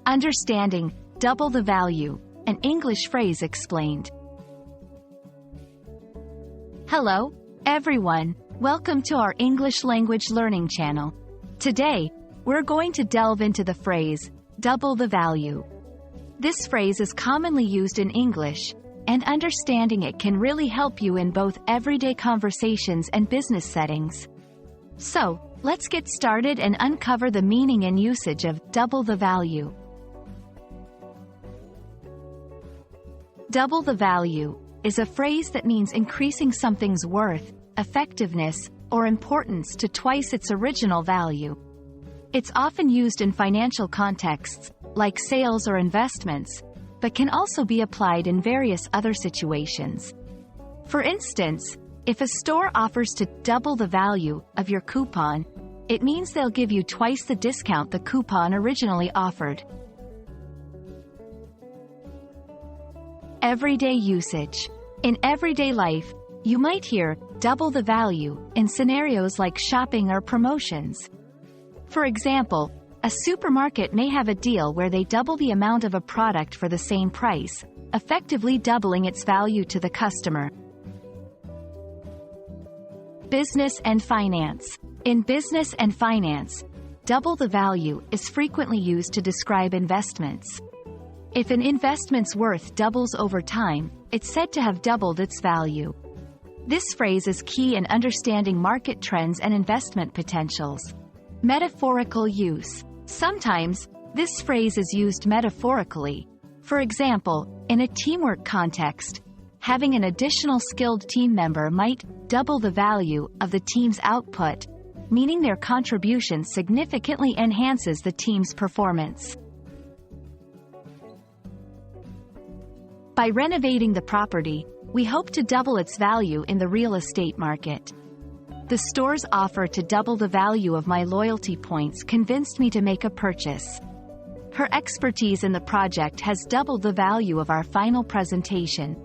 Understanding double the value, an English phrase explained. Hello, everyone. Welcome to our English language learning channel. Today, we're going to delve into the phrase, double the value. This phrase is commonly used in English, and understanding it can really help you in both everyday conversations and business settings. So, let's get started and uncover the meaning and usage of double the value. Double the value is a phrase that means increasing something's worth, effectiveness, or importance to twice its original value. It's often used in financial contexts, like sales or investments, but can also be applied in various other situations. For instance, if a store offers to double the value of your coupon, it means they'll give you twice the discount the coupon originally offered. Everyday usage. In everyday life, you might hear double the value in scenarios like shopping or promotions. For example, a supermarket may have a deal where they double the amount of a product for the same price, effectively doubling its value to the customer. Business and finance. In business and finance, double the value is frequently used to describe investments. If an investment's worth doubles over time, it's said to have doubled its value. This phrase is key in understanding market trends and investment potentials. Metaphorical use. Sometimes, this phrase is used metaphorically. For example, in a teamwork context, having an additional skilled team member might double the value of the team's output, meaning their contribution significantly enhances the team's performance. By renovating the property, we hope to double its value in the real estate market. The store's offer to double the value of my loyalty points convinced me to make a purchase. Her expertise in the project has doubled the value of our final presentation.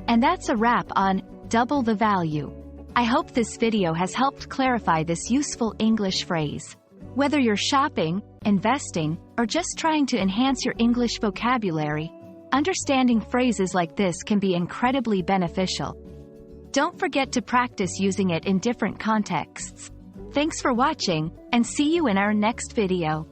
And that's a wrap on double the value. I hope this video has helped clarify this useful English phrase. Whether you're shopping, investing, or just trying to enhance your English vocabulary, understanding phrases like this can be incredibly beneficial. Don't forget to practice using it in different contexts. Thanks for watching, and see you in our next video.